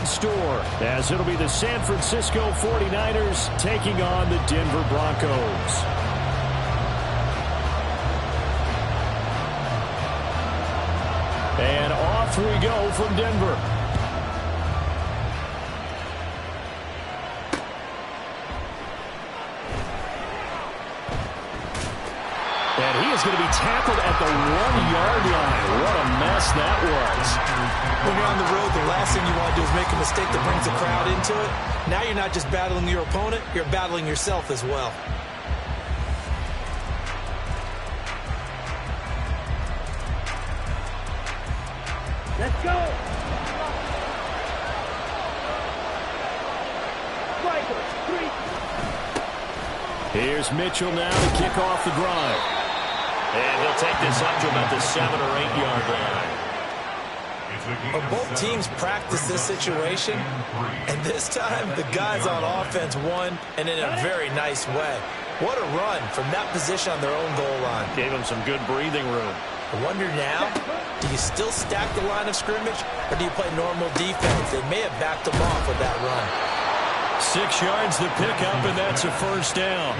in store, as it'll be the San Francisco 49ers taking on the Denver Broncos. And off we go from Denver. And he is going to be tackled at the 1-yard line. What a mess that was. When you're on the road, the last thing you want to do is make a mistake that brings the crowd into it. Now you're not just battling your opponent, you're battling yourself as well. Let's go! Here's Mitchell now to kick off the drive. And he'll take this up to about the 7- or 8-yard line. Well, both teams practice this situation, and this time the guys on offense won, and in a very nice way. What a run from that position on their own goal line. Gave him some good breathing room. I wonder now, do you still stack the line of scrimmage, or do you play normal defense? They may have backed them off with that run. 6 yards to pick up, and that's a first down.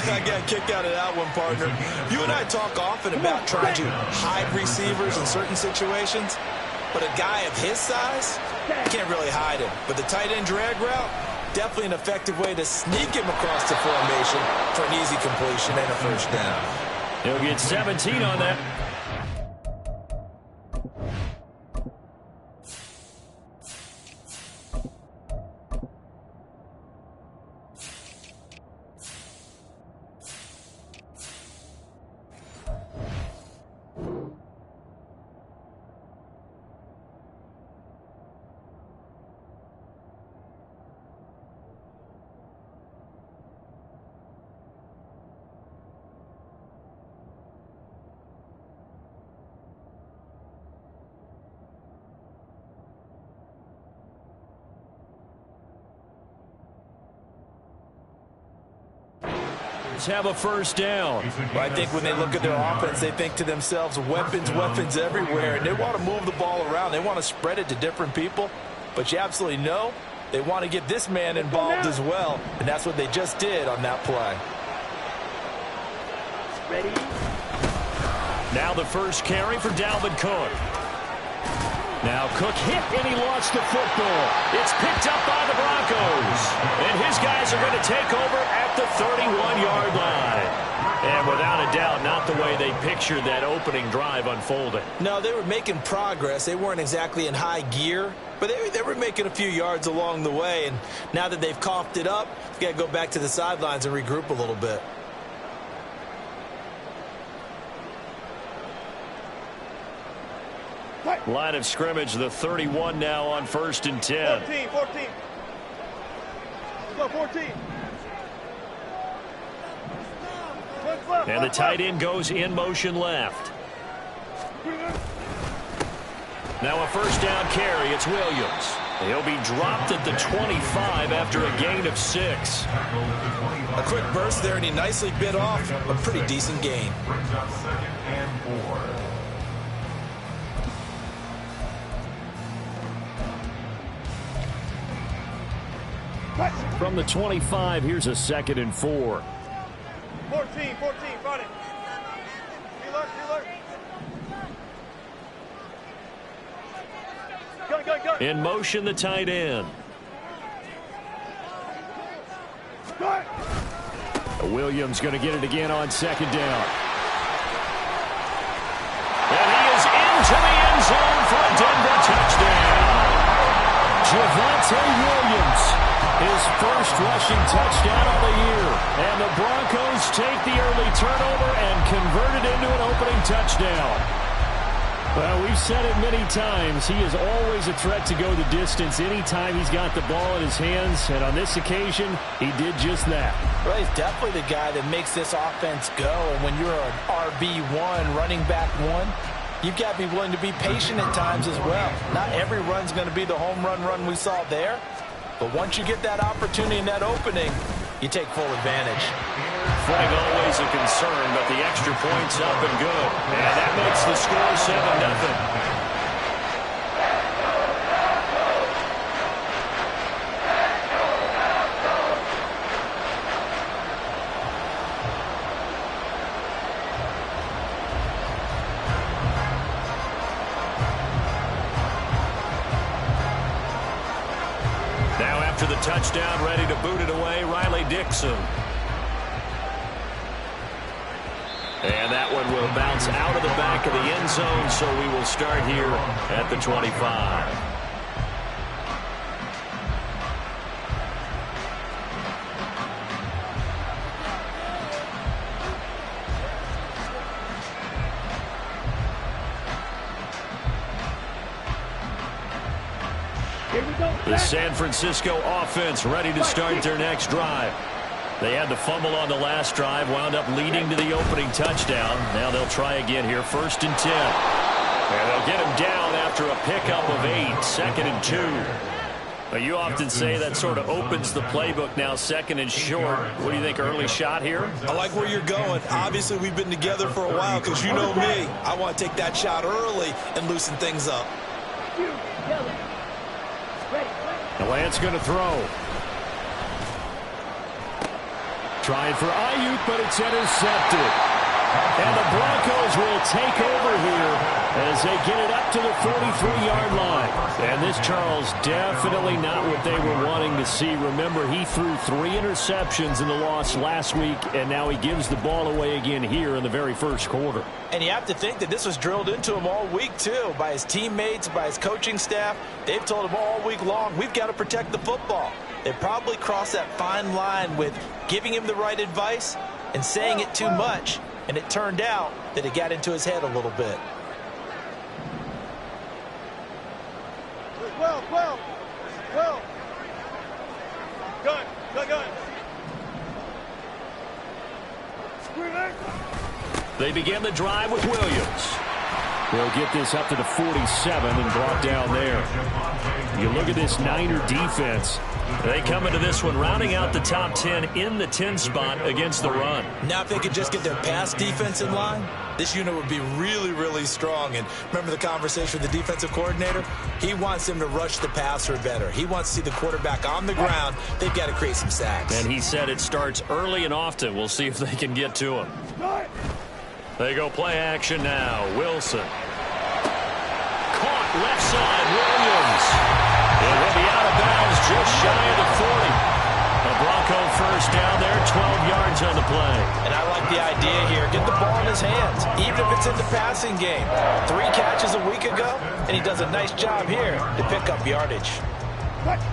I got a kick out of that one, partner. You and I talk often about trying to hide receivers in certain situations, but a guy of his size, you can't really hide him. But the tight end drag route, definitely an effective way to sneak him across the formation for an easy completion and a first down. He'll get 17 on that. Have a first down. Well, I think when they look at their offense, they think to themselves, weapons, weapons everywhere, and they want to move the ball around. They want to spread it to different people, but you absolutely know they want to get this man involved as well, and that's what they just did on that play. Ready? Now the first carry for Dalvin Cook. Now Cook hit, and he lost the football. It's picked up by the Broncos. And his guys are going to take over at the 31-yard line. And without a doubt, not the way they pictured that opening drive unfolding. No, they were making progress. They weren't exactly in high gear, but they were making a few yards along the way. And now that they've coughed it up, they've got to go back to the sidelines and regroup a little bit. Line of scrimmage, the 31 now on 1st and 10. 14. Go 14. And the tight end goes in motion left. Now a first down carry. It's Williams. He'll be dropped at the 25 after a gain of 6. A quick burst there, and he nicely bit off a pretty decent gain. From the 25, here's a 2nd and 4. 14, got it. Go. In motion, the tight end. Williams going to get it again on 2nd down. And he is into the end zone for a Denver touchdown. Javonte Williams, his first rushing touchdown of the year. And the Broncos take the early turnover and convert it into an opening touchdown. Well, we've said it many times. He is always a threat to go the distance anytime he's got the ball in his hands. And on this occasion, he did just that. Well, he's definitely the guy that makes this offense go. And when you're an RB1, running back 1, you've got to be willing to be patient at times as well. Not every run's going to be the home run we saw there. But once you get that opportunity in that opening, you take full advantage. Flag always a concern, but the extra point's up and good. And that makes the score 7-0. after the touchdown, ready to boot it away, Riley Dixon. And that one will bounce out of the back of the end zone, so we will start here at the 25. The San Francisco offense ready to start their next drive. They had the fumble on the last drive, wound up leading to the opening touchdown. Now they'll try again here, 1st and 10. And they'll get him down after a pickup of 8, 2nd and 2. But you often say that sort of opens the playbook now, 2nd and short. What do you think, early shot here? I like where you're going. Obviously, we've been together for a while because you know me. I want to take that shot early and loosen things up. The Lance going to throw. Trying for Ayuk, but it's intercepted. And the Broncos will take over here as they get it up to the 43-yard line. And this, Charles, definitely not what they were wanting to see. Remember, he threw 3 interceptions in the loss last week, and now he gives the ball away again here in the very first quarter. And you have to think that this was drilled into him all week, too, by his teammates, by his coaching staff. They've told him all week long, we've got to protect the football. They probably crossed that fine line with giving him the right advice and saying it too much. And it turned out that it got into his head a little bit. 12. Gun. They begin the drive with Williams. They'll get this up to the 47 and brought down there. You look at this Niner defense. They come into this one rounding out the top 10 in the 10 spot against the run. Now if they could just get their pass defense in line, this unit would be really, really strong. And remember the conversation with the defensive coordinator? He wants them to rush the passer better. He wants to see the quarterback on the ground. They've got to create some sacks. And he said it starts early and often. We'll see if they can get to him. They go play action now. Wilson. Caught left side. Williams. It will be out of bounds just shy of the 40. A Bronco first down there, 12 yards on the play. And I like the idea here. Get the ball in his hands, even if it's in the passing game. 3 catches a week ago, and he does a nice job here to pick up yardage. Left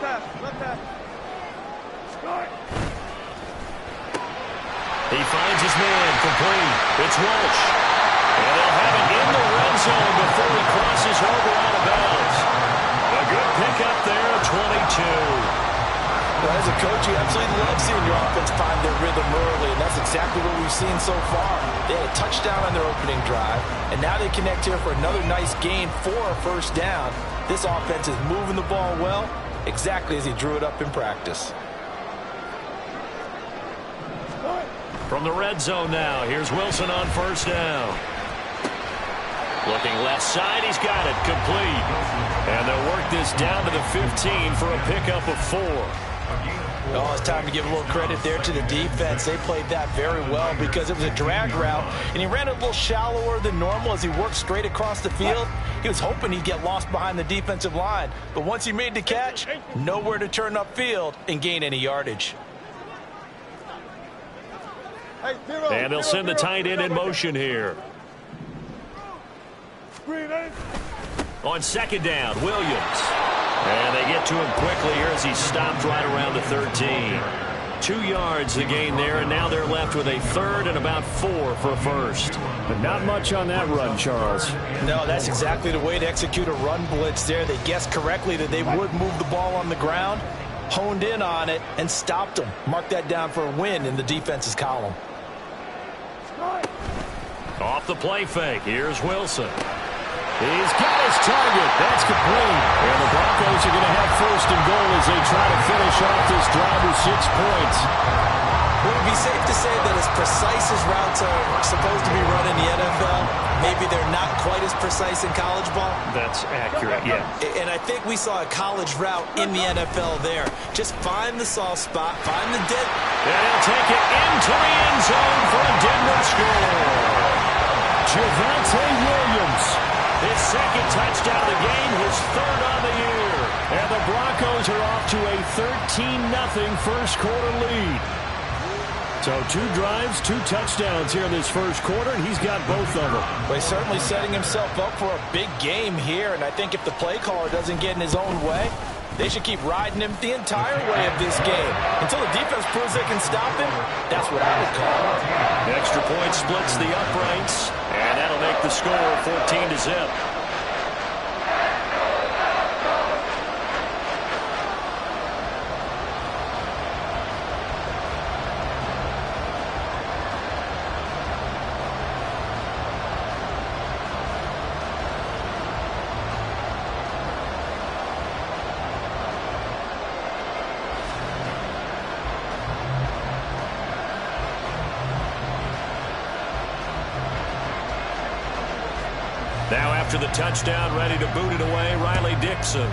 pass. He finds his man complete. It's Walsh. And they'll have it in the red zone before he crosses over out of bounds. A good pickup there, 22. Well, as a coach, you absolutely love seeing your offense find their rhythm early, and that's exactly what we've seen so far. They had a touchdown on their opening drive, and now they connect here for another nice gain for a first down. This offense is moving the ball well, exactly as he drew it up in practice. From the red zone now, here's Wilson on first down. Looking left side, he's got it, complete. And they'll work this down to the 15 for a pickup of 4. Oh, it's time to give a little credit there to the defense. They played that very well because it was a drag route, and he ran it a little shallower than normal as he worked straight across the field. He was hoping he'd get lost behind the defensive line, but once he made the catch, nowhere to turn upfield and gain any yardage. And they'll send the tight end in motion here. On second down, Williams. And they get to him quickly here as he stopped right around the 13. 2 yards the gain there, and now they're left with a third and about 4 for a first. But not much on that run, Charles. No, that's exactly the way to execute a run blitz there. They guessed correctly that they would move the ball on the ground, honed in on it, and stopped them. Mark that down for a win in the defense's column. Off the play fake, here's Wilson. He's got his target. That's complete. And the Broncos are going to have first and goal as they try to finish off this drive with 6 points. Would it be safe to say that as precise as routes are supposed to be run in the NFL, maybe they're not quite as precise in college ball? That's accurate, yeah. And I think we saw a college route in the NFL there. Just find the soft spot, find the dead. And he'll take it into the end zone for a Denver score. Javonte Williams His second touchdown of the game, his third on the year. And the Broncos are off to a 13-0 first quarter lead. So 2 drives, 2 touchdowns here in this first quarter, and he's got both of them. Well, he's certainly setting himself up for a big game here, and I think if the play caller doesn't get in his own way, they should keep riding him the entire way of this game. Until the defense proves they can stop him, that's what I would call it. Extra point splits the uprights, and that'll make the score 14-0. Now after the touchdown, ready to boot it away, Riley Dixon.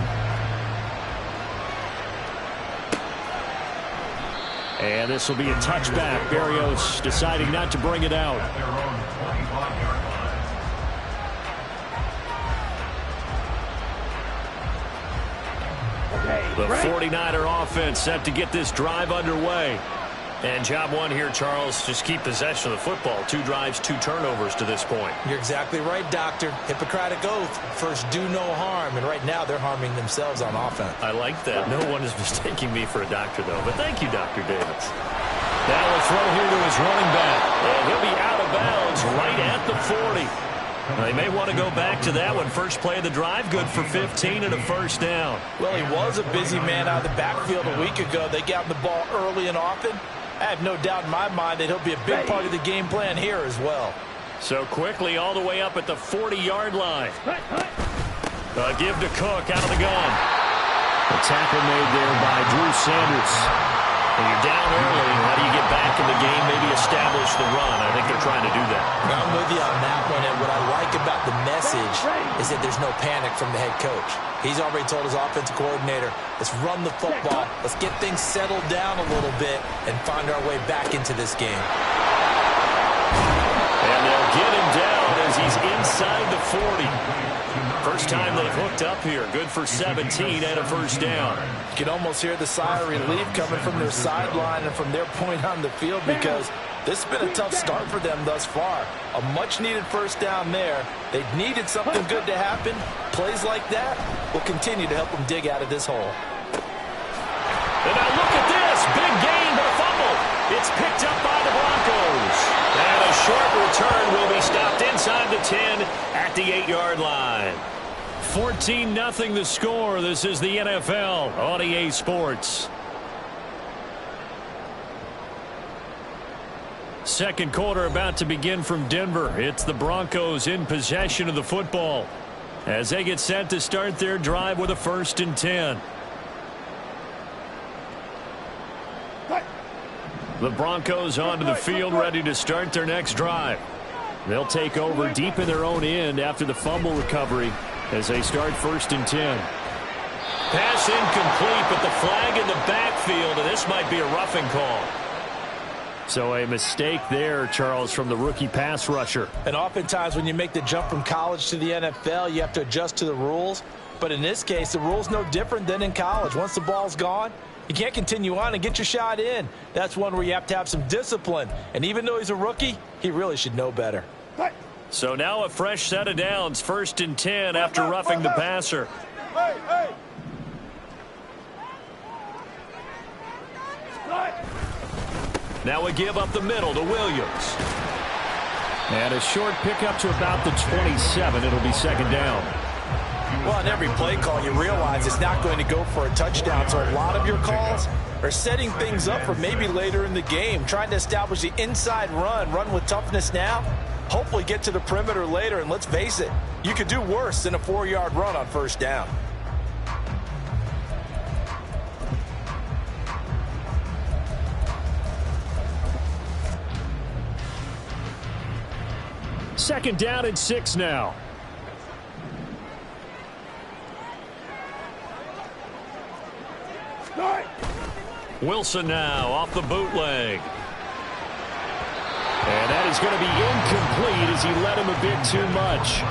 And this will be a touchback. Berrios deciding not to bring it out. The 49er offense set to get this drive underway. And job one here, Charles, just keep possession of the football. 2 drives, 2 turnovers to this point. You're exactly right, Doctor. Hippocratic oath. First, do no harm. And right now, they're harming themselves on offense. I like that. No one is mistaking me for a doctor, though. But thank you, Dr. Davis. Now a throw here to his running back. And he'll be out of bounds right at the 40. They may want to go back to that one. First play of the drive, good for 15 and a first down. Well, he was a busy man out of the backfield a week ago. They got the ball early and often. I have no doubt in my mind that he'll be a big part of the game plan here as well. So quickly all the way up at the 40-yard line. Give to Cook out of the gun. The tackle made there by Drew Sanders. When you're down early, how do you get back in the game, maybe establish the run? I think they're trying to do that. I'm with you on that one, and what I like about the message is that there's no panic from the head coach. He's already told his offensive coordinator, let's run the football, let's get things settled down a little bit, and find our way back into this game. And they'll get him down as he's inside the 40. First time they've hooked up here. Good for 17 and a first down. You can almost hear the sigh of relief coming from their sideline and from their point on the field because this has been a tough start for them thus far. A much-needed first down there. They needed something good to happen. Plays like that will continue to help them dig out of this hole. And now look at this. Big gain, but a fumble. It's picked up by the Broncos. And a short return will be stopped inside the 10 at the 8-yard line. 14-0 the score. This is the NFL on EA Sports. Second quarter about to begin from Denver. It's the Broncos in possession of the football as they get set to start their drive with a 1st and 10. The Broncos onto the field ready to start their next drive. They'll take over deep in their own end after the fumble recovery as they start 1st and 10. Pass incomplete, but the flag in the backfield, and this might be a roughing call. So a mistake there, Charles, from the rookie pass rusher. And oftentimes when you make the jump from college to the NFL, you have to adjust to the rules. But in this case, the rule's no different than in college. Once the ball's gone, you can't continue on and get your shot in. That's one where you have to have some discipline. And even though he's a rookie, he really should know better. So now a fresh set of downs, 1st and 10 after roughing the passer. Now a give up the middle to Williams. And a short pickup to about the 27. It'll be 2nd down. Well, in every play call, you realize it's not going to go for a touchdown. So a lot of your calls are setting things up for maybe later in the game, trying to establish the inside run with toughness now, hopefully get to the perimeter later. And let's face it, you could do worse than a 4-yard run on 1st down. Second down and 6 now. Wilson now off the bootleg. And that is going to be incomplete as he led him a bit too much.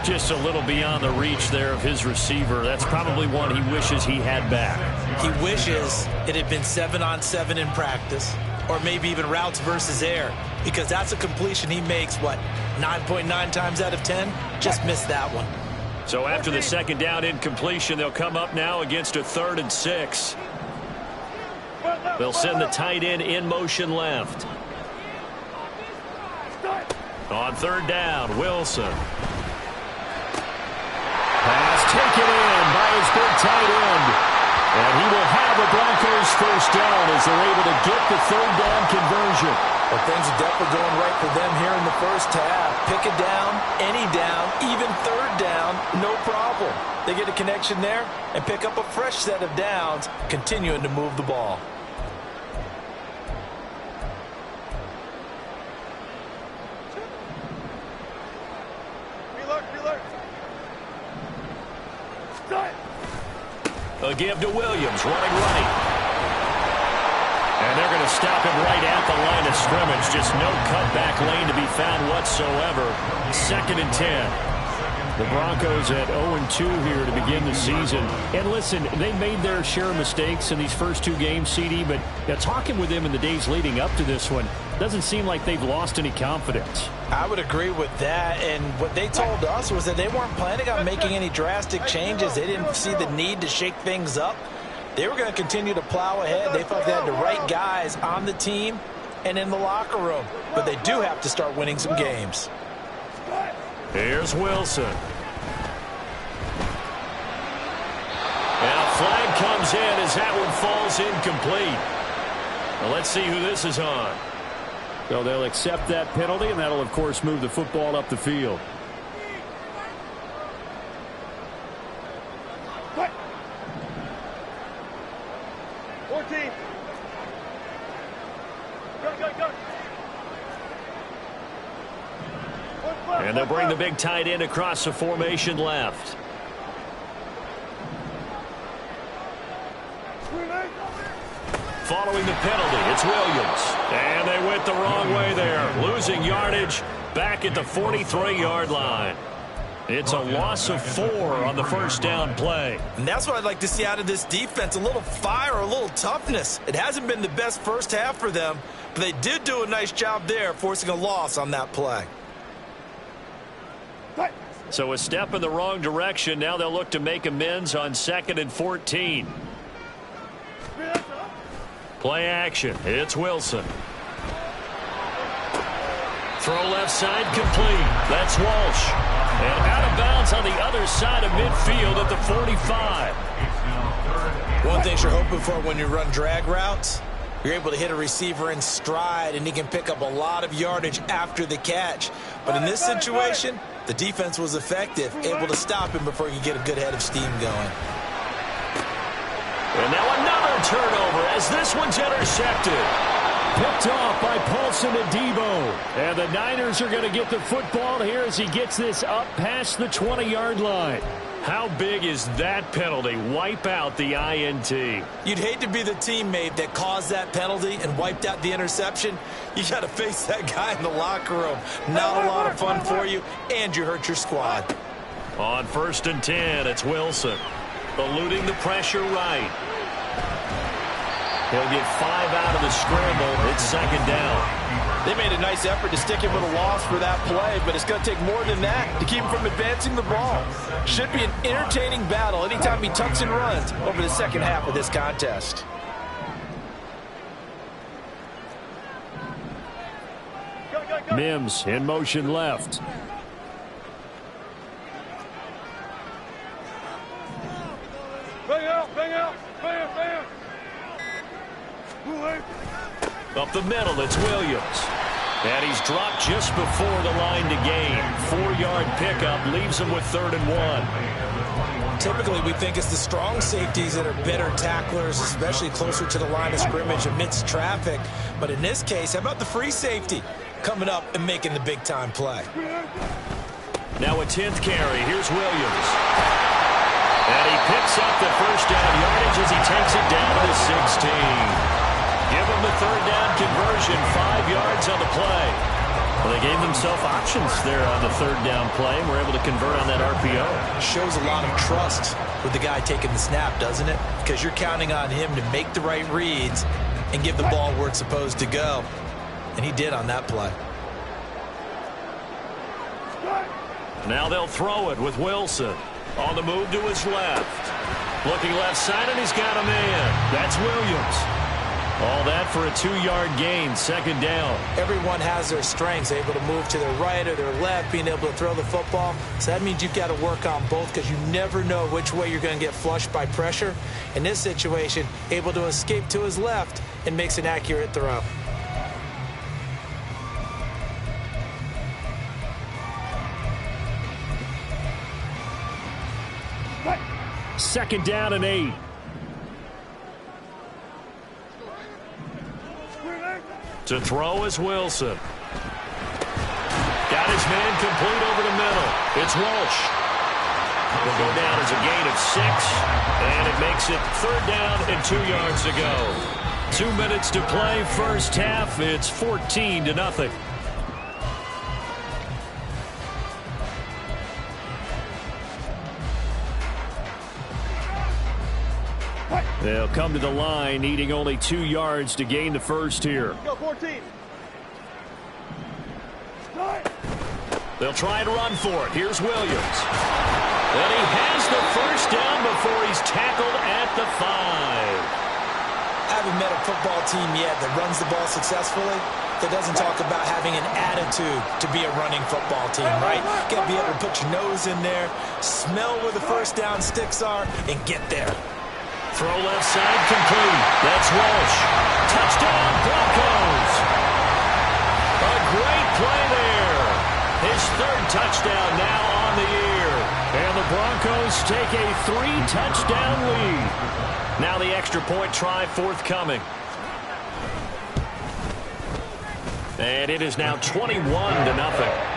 Just a little beyond the reach there of his receiver. That's probably one he wishes he had back. He wishes it had been 7-on-7 in practice, or maybe even routes versus air, because that's a completion he makes, what, 9.9 times out of 10? Just missed that one. So after the second down incompletion, they'll come up now against a 3rd and 6. They'll send the tight end in motion left. On 3rd down, Wilson. Pass taken in by his big tight end. And he will have the Broncos first down as they're able to get the 3rd down conversion. Well, things are definitely going right for them here in the first half. Pick a down, any down, even 3rd down, no problem. They get a connection there and pick up a fresh set of downs, continuing to move the ball. A give to Williams, running right. And they're going to stop him right at the line of scrimmage. Just no cutback lane to be found whatsoever. 2nd and 10. The Broncos at 0-2 here to begin the season. And listen, they made their share of mistakes in these first 2 games, CD, but talking with them in the days leading up to this one, doesn't seem like they've lost any confidence. I would agree with that, and what they told us was that they weren't planning on making any drastic changes. They didn't see the need to shake things up. They were going to continue to plow ahead. They felt they had the right guys on the team and in the locker room, but they do have to start winning some games. Here's Wilson. And a flag comes in as that one falls incomplete. Well, let's see who this is on. So they'll accept that penalty, and that'll, of course, move the football up the field. What? 14. Go. And they'll bring the big tight end across the formation left. Following the penalty, it's Williams. And they went the wrong way there. Losing yardage back at the 43-yard line. It's a loss of 4 on the first down play. And that's what I'd like to see out of this defense, a little fire, a little toughness. It hasn't been the best first half for them, but they did do a nice job there, forcing a loss on that play. So a step in the wrong direction. Now they'll look to make amends on 2nd and 14. Play action. It's Wilson. Throw left side complete. That's Walsh. And out of bounds on the other side of midfield at the 45. One thing you're hoping for when you run drag routes, you're able to hit a receiver in stride, and he can pick up a lot of yardage after the catch. But in this situation, the defense was effective, able to stop him before he could get a good head of steam going. And now another turnover as this one's intercepted. Picked off by Paulson Adebo. And the Niners are going to get the football here as he gets this up past the 20-yard line. How big is that penalty? Wipe out the INT. You'd hate to be the teammate that caused that penalty and wiped out the interception. You got to face that guy in the locker room. Not a lot of fun for you, and you hurt your squad. On 1st and 10, it's Wilson. Eluding the pressure right. He'll get 5 out of the scramble. It's 2nd down. They made a nice effort to stick him with a loss for that play, but it's going to take more than that to keep him from advancing the ball. Should be an entertaining battle anytime he tucks and runs over the second half of this contest. Mims in motion left. Bang out. Up the middle, it's Williams. And he's dropped just before the line to gain. 4-yard pickup leaves him with 3rd and 1. Typically, we think it's the strong safeties that are better tacklers, especially closer to the line of scrimmage amidst traffic. But in this case, how about the free safety coming up and making the big-time play? Now a 10th carry. Here's Williams. And he picks up the first down yardage as he takes it down to the 16. Give them the third down conversion, 5 yards on the play. Well, they gave themselves options there on the third down play and were able to convert on that RPO. Shows a lot of trust with the guy taking the snap, doesn't it? Because you're counting on him to make the right reads and give the ball where it's supposed to go. And he did on that play. Now they'll throw it with Wilson. On the move to his left. Looking left side, and he's got a man. That's Williams. All that for a 2-yard gain, second down. Everyone has their strengths, able to move to their right or their left, being able to throw the football. So that means you've got to work on both because you never know which way you're going to get flushed by pressure. In this situation, able to escape to his left and makes an accurate throw. Second down and 8. To throw is Wilson. Got his man complete over the middle. It's Walsh. Will go down as a gain of 6. And it makes it third down and 2 yards to go. 2 minutes to play first half. It's 14-0. They'll come to the line, needing only 2 yards to gain the first here. Go 14. They'll try and run for it. Here's Williams. And he has the first down before he's tackled at the 5. Haven't met a football team yet that runs the ball successfully, that doesn't talk about having an attitude to be a running football team, right? Got to be able to put your nose in there, smell where the first down sticks are, and get there. Throw left side complete. That's Walsh. Touchdown Broncos. A great play there. His third touchdown now on the year. And the Broncos take a 3-touchdown lead. Now the extra point try forthcoming. And it is now 21-0.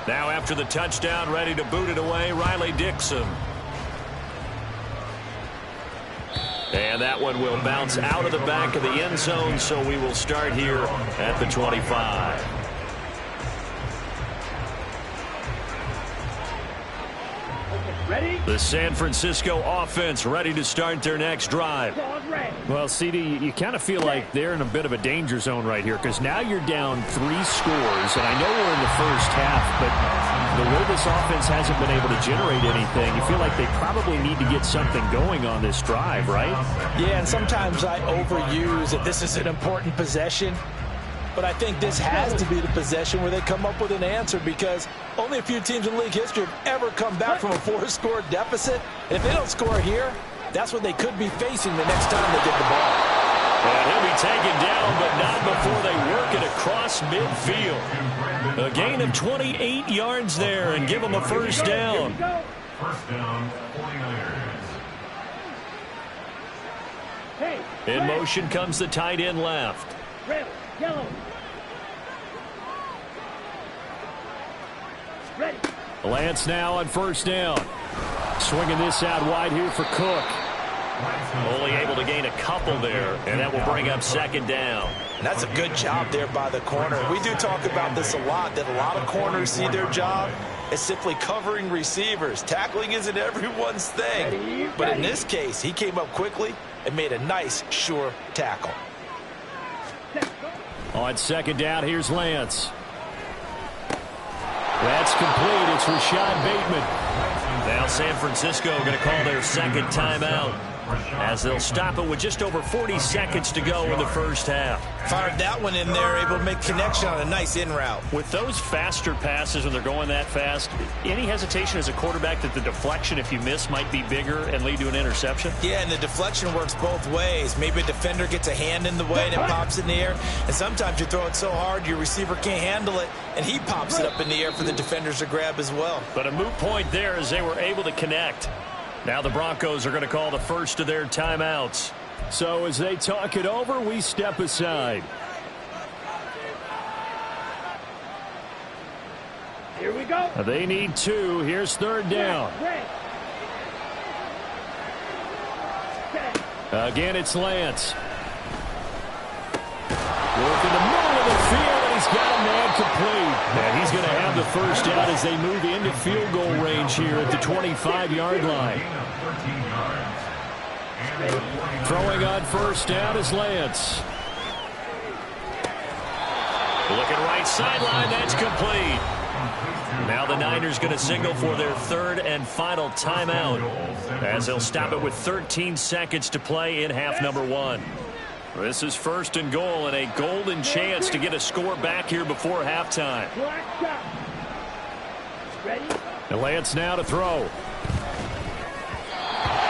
Now after the touchdown, ready to boot it away, Riley Dixon. And that one will bounce out of the back of the end zone, so we will start here at the 25. Ready? The San Francisco offense ready to start their next drive. Well, CD, you kind of feel like they're in a bit of a danger zone right here because now you're down 3 scores, and I know we're in the first half, but the way this offense hasn't been able to generate anything, you feel like they probably need to get something going on this drive, right? Yeah, and sometimes I overuse that this is an important possession. But I think this has to be the possession where they come up with an answer because only a few teams in league history have ever come back from a 4-score deficit. And if they don't score here, that's what they could be facing the next time they get the ball. And he'll be taken down, but not before they work it across midfield. A gain of 28 yards there and give them a first down. First down, 49ers. In motion comes the tight end left. Red, yellow. Ready. Lance now on first down. Swinging this out wide here for Cook. Only able to gain a couple there, and that will bring up second down. And that's a good job there by the corner. We do talk about this a lot, that a lot of corners see their job as simply covering receivers. Tackling isn't everyone's thing. But in this case, he came up quickly and made a nice, sure tackle. On second down, here's Lance. That's complete. It's Rashad Bateman. Now San Francisco going to call their second timeout as they'll stop it with just over 40 seconds to go in the first half. Fired that one in there, able to make connection on a nice in route. With those faster passes when they're going that fast, any hesitation as a quarterback that the deflection, if you miss, might be bigger and lead to an interception? Yeah, and the deflection works both ways. Maybe a defender gets a hand in the way and it pops in the air. And sometimes you throw it so hard your receiver can't handle it, and he pops it up in the air for the defenders to grab as well. But a moot point there as they were able to connect. Now the Broncos are going to call the first of their timeouts. So as they talk it over, we step aside. They need 2. Here's 3rd down. Again, it's Lance. Work in the middle of the field, and he's got a man complete. And he's going to have the first down as they move into field goal range here at the 25-yard line. Throwing on first down is Lance. Looking right sideline, that's complete. Now the Niners going to signal for their 3rd and final timeout as they'll stop it with 13 seconds to play in half number 1. This is 1st and goal and a golden chance to get a score back here before halftime. And Lance now to throw.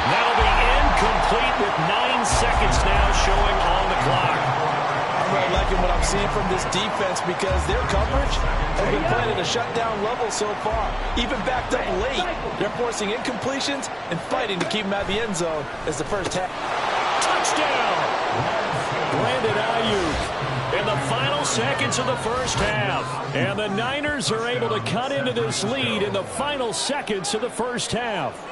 That'll be incomplete with 9 seconds now showing on the clock. I'm really liking what I'm seeing from this defense because their coverage has been playing at a shutdown level so far. Even backed up late, they're forcing incompletions and fighting to keep them out of the end zone as the first half. Touchdown! Brandon Ayuk in the final seconds of the first half. And the Niners are able to cut into this lead in the final seconds of the first half.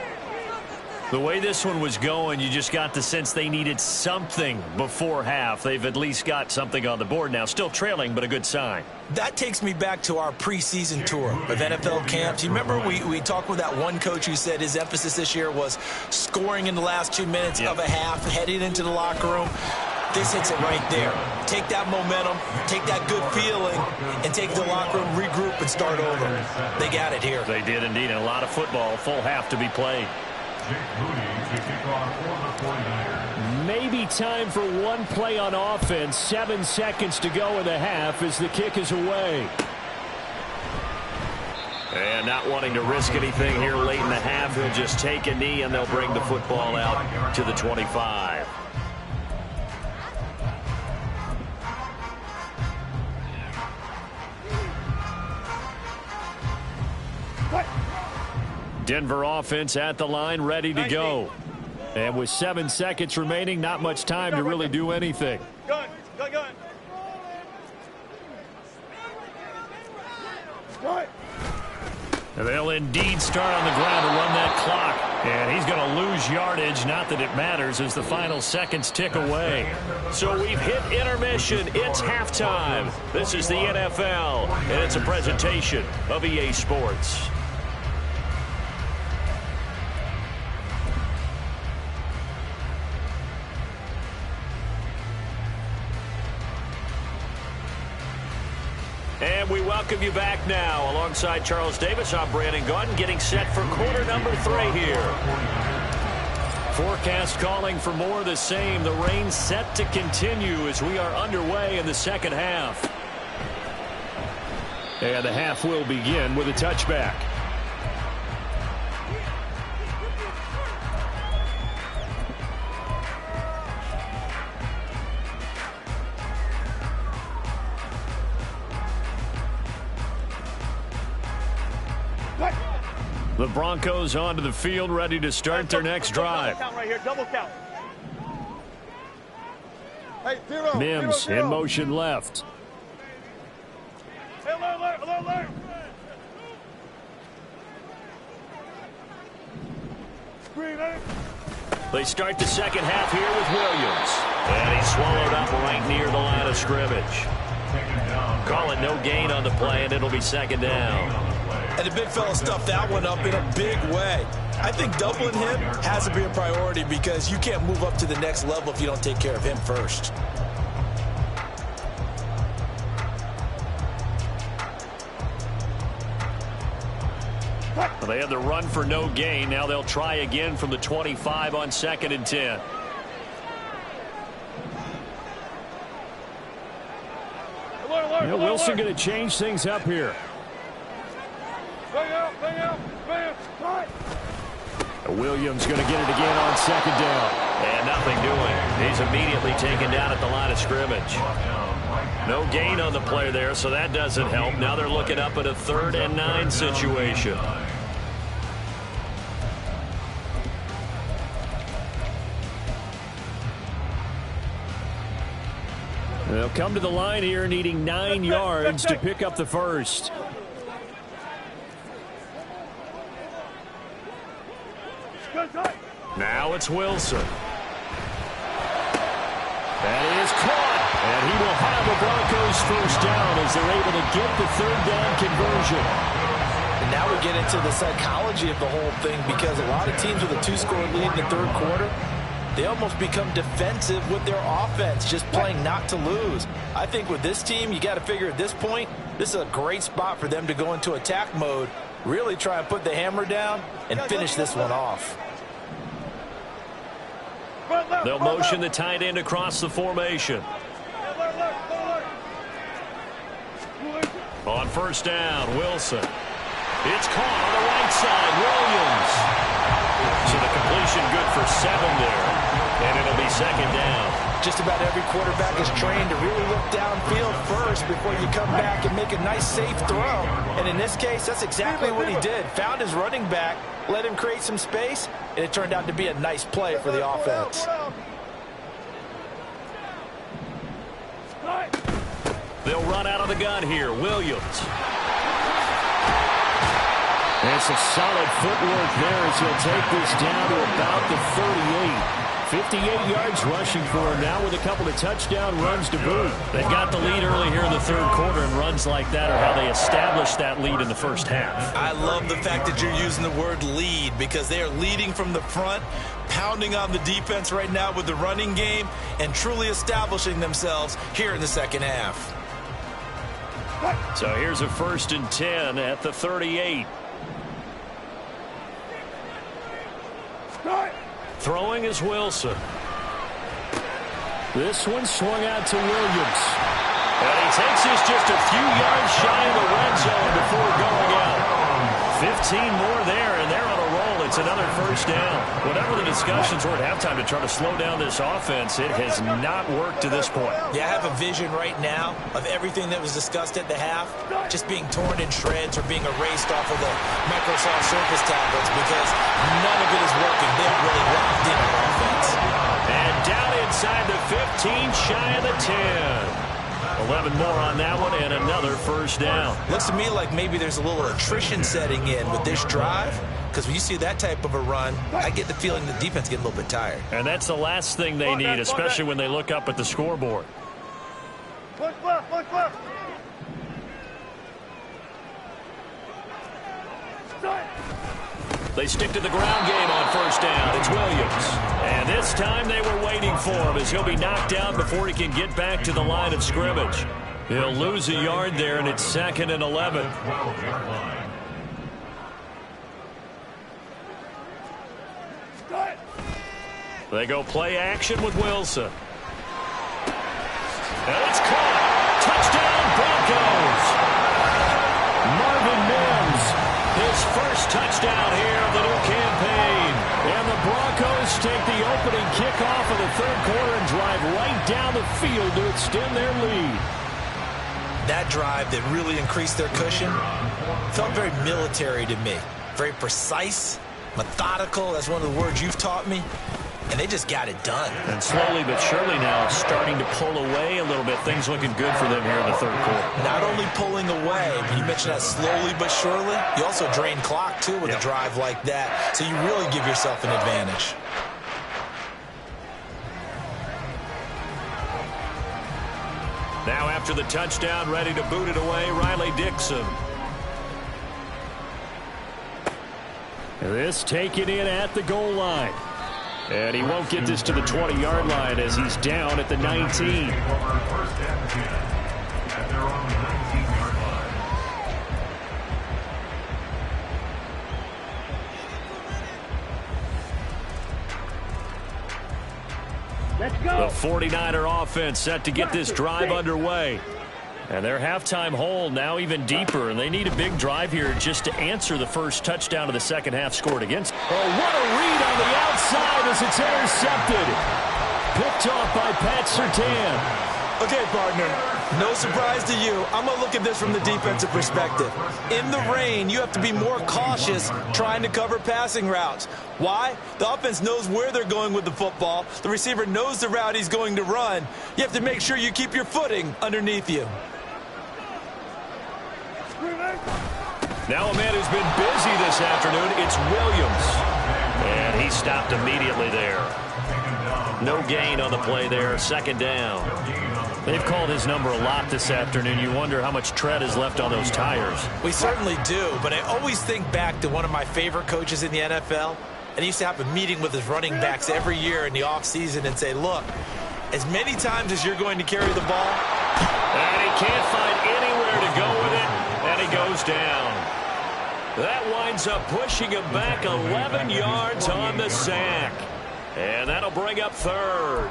The way this one was going, you just got the sense they needed something before half. They've at least got something on the board now. Still trailing, but a good sign. That takes me back to our preseason tour of NFL camps. You remember we talked with that one coach who said his emphasis this year was scoring in the last 2 minutes of a half, heading into the locker room. This hits it right there. Take that momentum, take that good feeling, and take it to the locker room, regroup, and start over. They got it here. They did indeed, and a lot of football, full half to be played. Maybe time for one play on offense. 7 seconds to go in the half as the kick is away. And not wanting to risk anything here late in the half, he'll just take a knee and they'll bring the football out to the 25. Denver offense at the line, ready to go. And with 7 seconds remaining, not much time to really do anything. Gun. And they'll indeed start on the ground to run that clock. And he's going to lose yardage, not that it matters, as the final seconds tick away. So we've hit intermission. It's halftime. This is the NFL, and it's a presentation of EA Sports. And we welcome you back now. Alongside Charles Davis, I'm Brandon Gaudin, getting set for quarter number 3 here. Forecast calling for more of the same. The rain set to continue as we are underway in the second half. And the half will begin with a touchback. The Broncos onto the field, ready to start their next drive. Double count. Hey, Mims in motion left. Hey, alert. Screen, They start the second half here with Williams. And he's swallowed up right near the line of scrimmage. Call it no gain on the play, and it'll be second down. And the big fella stuffed that one up in a big way. I think doubling him has to be a priority because you can't move up to the next level if you don't take care of him first. Well, they had the run for no gain. Now they'll try again from the 25 on 2nd and 10. Wilson going to change things up here. Williams going to get it again on 2nd down. And nothing doing. He's immediately taken down at the line of scrimmage. No gain on the play there, so that doesn't help. Now they're looking up at a 3rd and 9 situation. They'll come to the line here needing 9 yards to pick up the first. Now it's Wilson. That is caught. And he will have the Broncos first down as they're able to get the third down conversion. And now we get into the psychology of the whole thing, because a lot of teams with a 2-score lead in the third quarter, they almost become defensive with their offense, just playing not to lose. I think with this team, you got to figure at this point, this is a great spot for them to go into attack mode, really try and put the hammer down and finish this one off. They'll motion the tight end across the formation. On first down, Wilson. It's caught on the right side, Williams. So the completion good for 7 there, and it'll be second down. Just about every quarterback is trained to really look downfield first before you come back and make a nice, safe throw. And in this case, that's exactly what he did. Found his running back, let him create some space, and it turned out to be a nice play for the offense. They'll run out of the gun here. Williams. And some solid footwork there as he'll take this down to about the 38. 58 yards rushing for him now with a couple of touchdown runs to boot. They've got the lead early here in the third quarter, and runs like that are how they established that lead in the first half. I love the fact that you're using the word lead, because they are leading from the front, pounding on the defense right now with the running game, and truly establishing themselves here in the second half. So here's a 1st and 10 at the 38. Throwing is Wilson. This one swung out to Williams. And he takes this just a few yards shy of the red zone before going out. 15 more there, and they're on a roll. It's another first down. Whatever the discussions were at halftime to try to slow down this offense, it has not worked to this point. Yeah, I have a vision right now of everything that was discussed at the half just being torn in shreds or being erased off of the Microsoft Surface tablets, because none of it is working. They're really locked in on offense. And down inside the 15, shy of the 10. 11 more on that one, and another first down. Looks to me like maybe there's a little attrition setting in with this drive, because when you see that type of a run, I get the feeling the defense getting a little bit tired. And that's the last thing they need, especially when they look up at the scoreboard. Look left. They stick to the ground game on first down. It's Williams. And this time they were waiting for him, as he'll be knocked down before he can get back to the line of scrimmage. He'll lose a yard there, and it's 2nd and 11. They go play action with Wilson. And it's caught. Touchdown, Broncos. Marvin Mims, his first touchdown here of the new campaign. And the Broncos take the opening kickoff of the third quarter and drive right down the field to extend their lead. That drive that really increased their cushion felt very military to me. Very precise, methodical. That's one of the words you've taught me. And they just got it done. And slowly but surely now starting to pull away a little bit. Things looking good for them here in the third quarter. Not only pulling away, but you mentioned that slowly but surely. You also drain clock, too, with a drive like that. So you really give yourself an advantage. Now after the touchdown, ready to boot it away, Riley Dixon. This taken in at the goal line. And he won't get this to the 20-yard line as he's down at the 19. Let's go. The 49er offense set to get this drive underway. And their halftime hole now even deeper, and they need a big drive here just to answer the first touchdown of the second half scored against. Oh, what a read on the outside as it's intercepted. Picked off by Pat Surtain. Okay, partner, no surprise to you. I'm going to look at this from the defensive perspective. In the rain, you have to be more cautious trying to cover passing routes. Why? The offense knows where they're going with the football. The receiver knows the route he's going to run. You have to make sure you keep your footing underneath you. Now a man who's been busy this afternoon, it's Williams. And he he's stopped immediately there. No gain on the play there. Second down. They've called his number a lot this afternoon. You wonder how much tread is left on those tires. We certainly do, but I always think back to one of my favorite coaches in the NFL. And he used to have a meeting with his running backs every year in the offseason and say, look, as many times as you're going to carry the ball. And he can't find anywhere to go with it, and he goes down. That winds up pushing him back 11 yards on the sack. And that'll bring up third.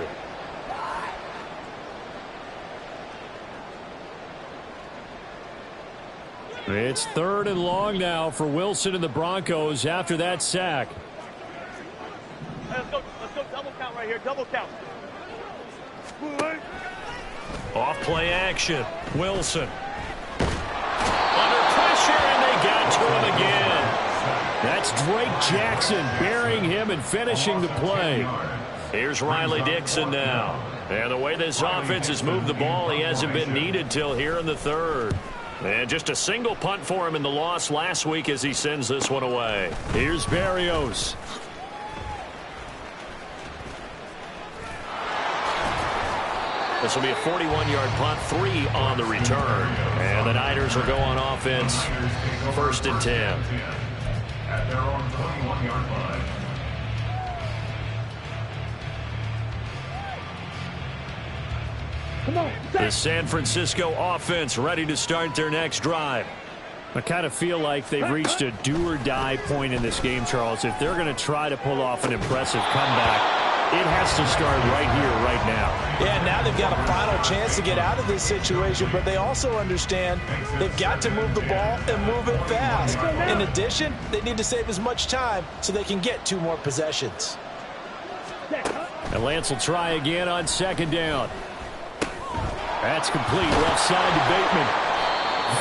It's 3rd and long now for Wilson and the Broncos after that sack. Let's go double count right here, double count. Off play action. Wilson. Under pressure, and they got to him again. That's Drake Jackson burying him and finishing the play. Here's Riley Dixon now. And the way this offense has moved the ball, he hasn't been needed till here in the 3rd. And just a single punt for him in the loss last week as he sends this one away. Here's Berrios. This will be a 41-yard punt, 3 on the return. And the Niners will go on offense, 1st and 10. At their own 21-yard line. The San Francisco offense ready to start their next drive. I kind of feel like they've reached a do-or-die point in this game, Charles. If they're going to try to pull off an impressive comeback, it has to start right here, right now. Yeah, now they've got a final chance to get out of this situation, but they also understand they've got to move the ball and move it fast. In addition, they need to save as much time so they can get 2 more possessions. And Lance will try again on 2nd down. That's complete. Left side to Bateman.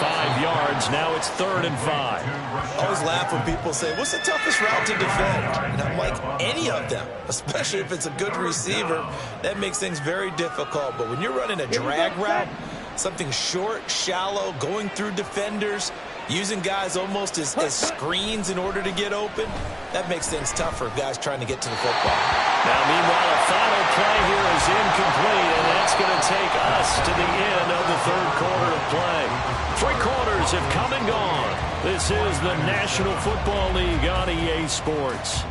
5 yards. Now it's 3rd and 5. I always laugh when people say, what's the toughest route to defend? And I'm like, any of them, especially if it's a good receiver. That makes things very difficult. But when you're running a drag route, something short, shallow, going through defenders, using guys almost as screens in order to get open, that makes things tough for guys trying to get to the football. Now, meanwhile, a final play here is incomplete, and that's going to take us to the end of the 3rd quarter of play. 3 quarters have come and gone. This is the National Football League on EA Sports.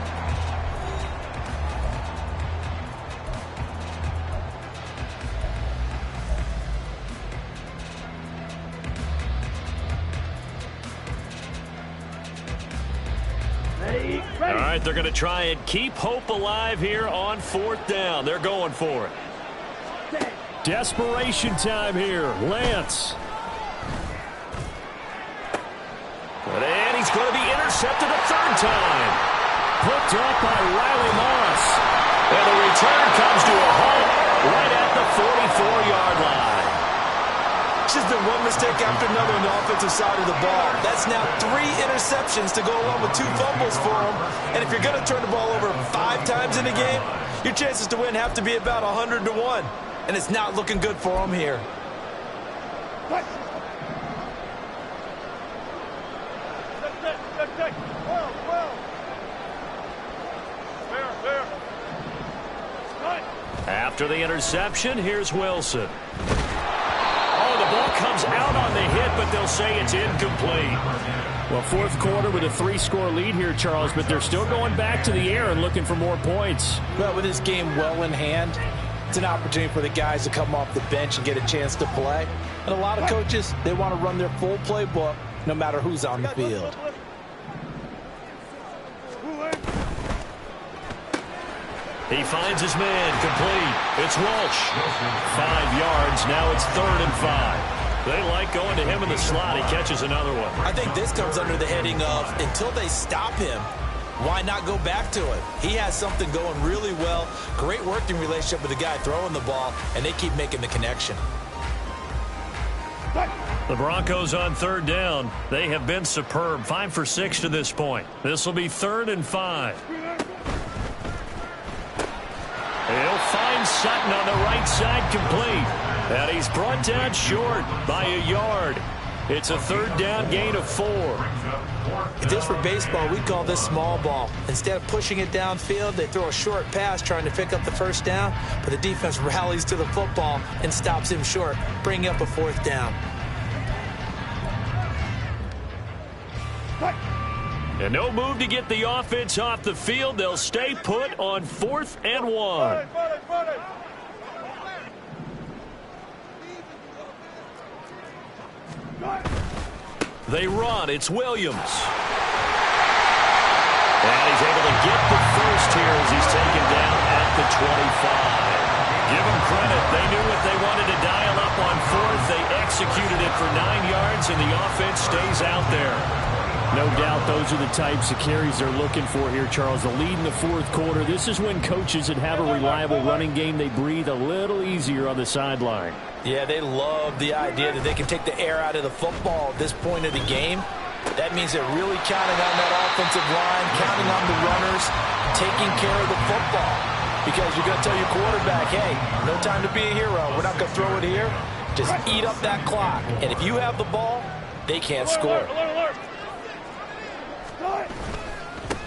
All right, they're going to try and keep hope alive here on 4th down. They're going for it. Desperation time here. Lance. And he's going to be intercepted a 3rd time. Picked up by Riley Moss. And the return comes to a halt right at the 44-yard line. There's been one mistake after another on the offensive side of the ball. That's now 3 interceptions to go along with 2 fumbles for him. And if you're going to turn the ball over 5 times in a game, your chances to win have to be about 100 to 1. And it's not looking good for him here. What? Check. Well. Fair. After the interception, here's Wilson. Oh, the ball comes out on the hit, but they'll say it's incomplete. Well, 4th quarter with a 3-score lead here, Charles, but they're still going back to the air and looking for more points. Well, with this game well in hand, it's an opportunity for the guys to come off the bench and get a chance to play. And a lot of coaches, they want to run their full playbook no matter who's on the field. He finds his man complete. It's Walsh. 5 yards. Now it's 3rd and 5. They like going to him in the slot. He catches another one. I think this comes under the heading of until they stop him, why not go back to it? He has something going really well. Great working relationship with the guy throwing the ball, and they keep making the connection. The Broncos on 3rd down. They have been superb. 5 for 6 to this point. This will be 3rd and 5. He'll find Sutton on the right side complete. And he's brought down short by a yard. It's a 3rd down gain of 4. If this were baseball, we'd call this small ball. Instead of pushing it downfield, they throw a short pass trying to pick up the 1st down, but the defense rallies to the football and stops him short, bringing up a 4th down. And no move to get the offense off the field. They'll stay put on 4th and 1. They run. It's Williams. And he's able to get the first here as he's taken down at the 25. Give them credit. They knew what they wanted to dial up on 4th. They executed it for 9 yards, and the offense stays out there. No doubt those are the types of carries they're looking for here, Charles. The lead in the 4th quarter. This is when coaches that have a reliable running game, they breathe a little easier on the sideline. Yeah, they love the idea that they can take the air out of the football at this point of the game. That means they're really counting on that offensive line, counting on the runners, taking care of the football. Because you're going to tell your quarterback, hey, no time to be a hero. We're not going to throw it here. Just eat up that clock. And if you have the ball, they can't score.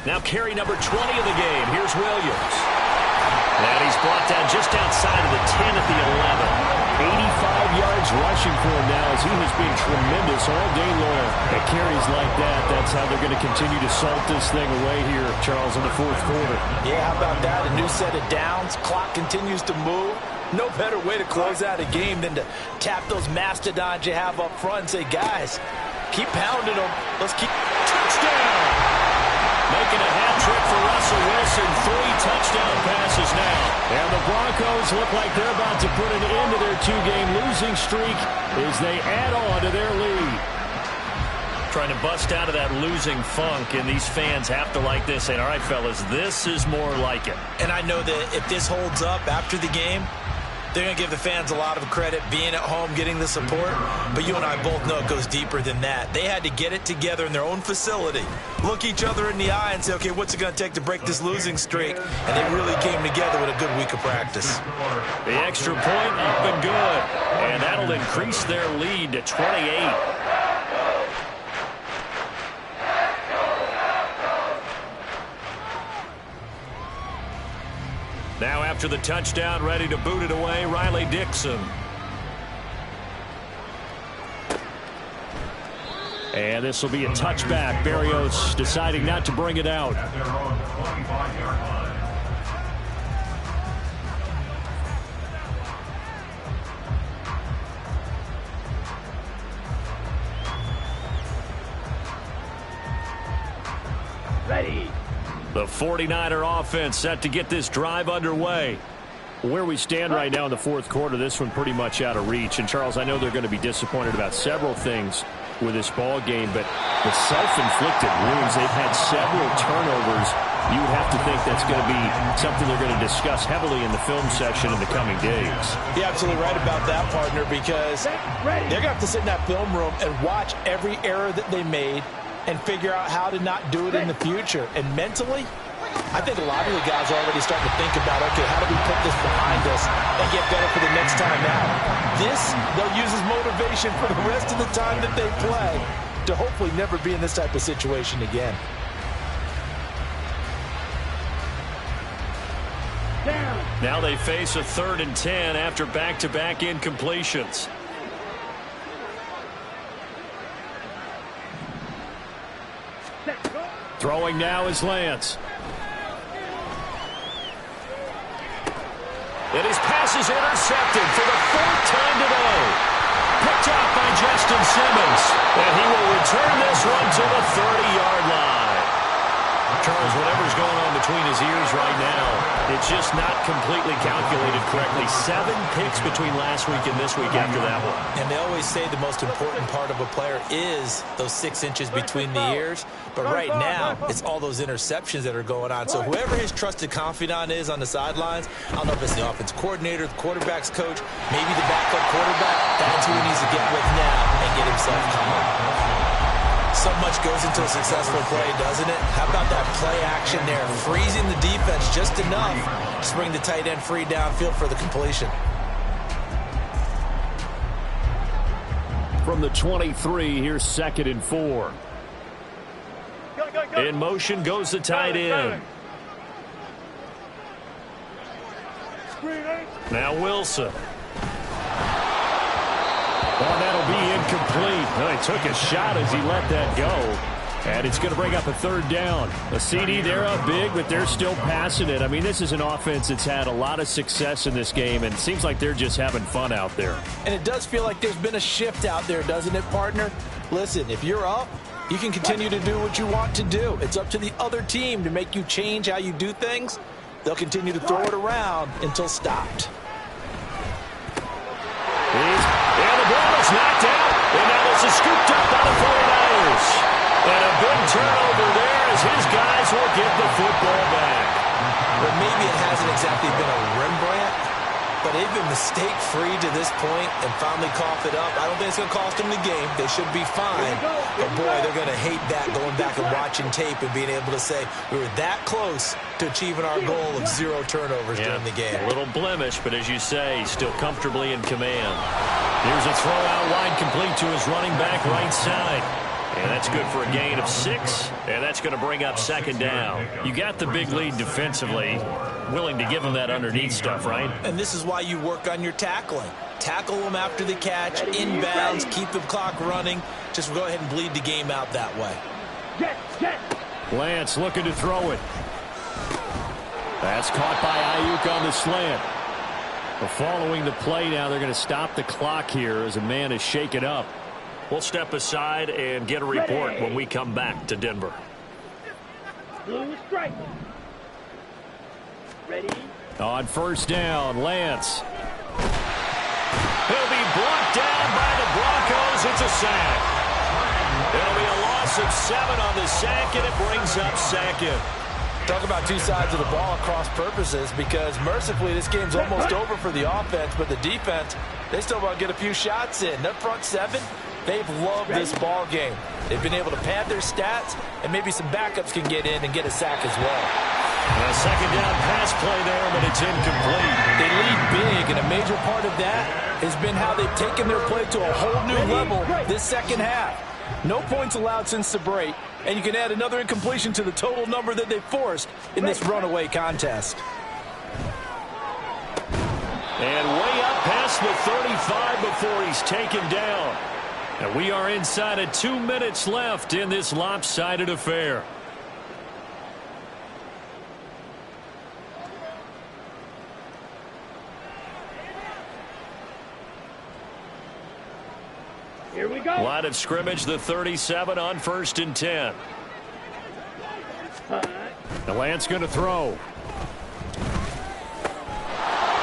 Now carry number 20 of the game. Here's Williams. And he's brought down just outside of the 10 at the 11. 85 yards rushing for him now as he has been tremendous all day long. At carries like that, that's how they're going to continue to salt this thing away here, Charles, in the 4th quarter. Yeah, how about that? A new set of downs. Clock continues to move. No better way to close out a game than to tap those mastodons you have up front and say, guys, keep pounding them. Let's keep... Touchdown! Making a hat trick for Russell Wilson. 3 touchdown passes now. And the Broncos look like they're about to put an end to their 2-game losing streak as they add on to their lead. Trying to bust out of that losing funk, and these fans have to like this. Saying, all right, fellas, this is more like it. And I know that if this holds up after the game, they're going to give the fans a lot of credit being at home, getting the support. But you and I both know it goes deeper than that. They had to get it together in their own facility, look each other in the eye and say, okay, what's it going to take to break this losing streak? And they really came together with a good week of practice. The extra point up and good. And that'll increase their lead to 28. Now after the touchdown, ready to boot it away, Riley Dixon. And this will be a touchback. Berrios deciding not to bring it out. Ready. The 49er offense set to get this drive underway. Where we stand right now in the 4th quarter, this one pretty much out of reach. And, Charles, I know they're going to be disappointed about several things with this ball game, but the self-inflicted wounds, they've had several turnovers. You would have to think that's going to be something they're going to discuss heavily in the film session in the coming days. You're absolutely right about that, partner, because they're going to have to sit in that film room and watch every error that they made and figure out how to not do it in the future. And mentally, I think a lot of the guys are already starting to think about, okay, how do we put this behind us and get better for the next time out? This, they'll use as motivation for the rest of the time that they play to hopefully never be in this type of situation again. Now they face a 3rd and 10 after back-to-back incompletions. Throwing now is Lance. And his pass is intercepted for the 4th time today. Picked off by Justin Simmons. And he will return this one to the 30-yard line. Charles, whatever's going on between his ears right now, it's just not completely calculated correctly. 7 picks between last week and this week after that one. And they always say the most important part of a player is those 6 inches between the ears. But right now, it's all those interceptions that are going on. So whoever his trusted confidant is on the sidelines, I don't know if it's the offense coordinator, the quarterback's coach, maybe the backup quarterback, that's who he needs to get with now and get himself calm. So much goes into a successful play, doesn't it? How about that play action there? Freezing the defense just enough to bring the tight end free downfield for the completion. from the 23. Here's 2nd and 4. In motion goes the tight end. Now Wilson. Well, that'll be incomplete. Well, he took a shot as he let that go. And it's going to bring up a 3rd down. A CD, they're up big, but they're still passing it. I mean, this is an offense that's had a lot of success in this game, and it seems like they're just having fun out there. And it does feel like there's been a shift out there, doesn't it, partner? Listen, if you're up, you can continue to do what you want to do. It's up to the other team to make you change how you do things. They'll continue to throw it around until stopped. And the ball is knocked out. And now this is scooped up by the 49ers. And a big turnover there as his guys will get the football back. But maybe it hasn't exactly been a Rembrandt, but they've been mistake-free to this point and finally coughed it up. I don't think it's going to cost them the game. They should be fine. But, boy, they're going to hate that going back and watching tape and being able to say we were that close to achieving our goal of 0 turnovers during the game. A little blemish, but as you say, still comfortably in command. Here's a throw out wide complete to his running back right side. And that's good for a gain of 6, and that's going to bring up 2nd down. You got the big lead defensively, willing to give them that underneath stuff, right? And this is why you work on your tackling. Tackle them after the catch, inbounds, keep the clock running. Just go ahead and bleed the game out that way. Lance looking to throw it. That's caught by Ayuk on the slant. But following the play now, they're going to stop the clock here as a man is shaken up. We'll step aside and get a report when we come back to Denver. Blue strike. Ready? On 1st down, Lance. He'll be blocked down by the Broncos. It's a sack. It'll be a loss of 7 on the sack, and it brings up 2nd. Talk about two sides of the ball across purposes, because mercifully this game's almost over for the offense, but the defense, they still want to get a few shots in. Their front 7, they've loved this ball game. They've been able to pad their stats, and maybe some backups can get in and get a sack as well. A 2nd down pass play there, but it's incomplete. They lead big, and a major part of that has been how they've taken their play to a whole new level this second half. No points allowed since the break, and you can add another incompletion to the total number that they forced in this runaway contest. And way up past the 35 before he's taken down. And we are inside of 2 minutes left in this lopsided affair. Here we go. Line of scrimmage, the 37 on 1st and 10. The Lance going to throw.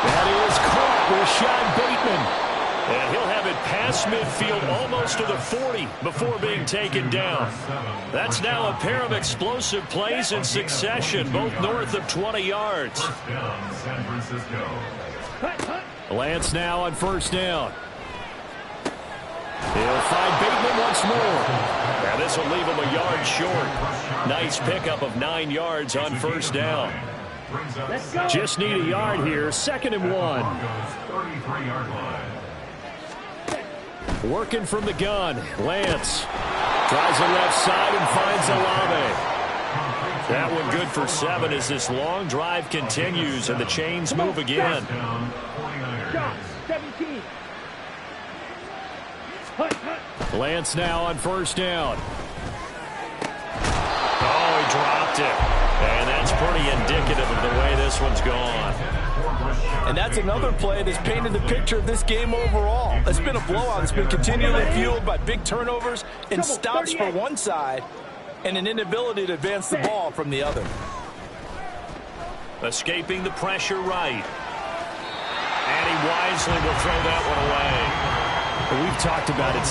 That is caught with Sean Bateman. And he'll have it past midfield almost to the 40 before being taken down. That's now a pair of explosive plays in succession, both north of 20 yards. Lance now on 1st down. He'll find Bateman once more. Now this will leave him a yard short. Nice pickup of 9 yards on 1st down. Just need a yard here. 2nd and 1. Working from the gun. Lance tries the left side and finds Olave. That one good for 7 as this long drive continues and the chains move again. 17. Lance now on 1st down. Oh, he dropped it. And that's pretty indicative of the way this one's gone. And that's another play that's painted the picture of this game overall. It's been a blowout. It's been continually fueled by big turnovers and stops for one side and an inability to advance the ball from the other. Escaping the pressure right. And he wisely will throw that one away. We've talked about it.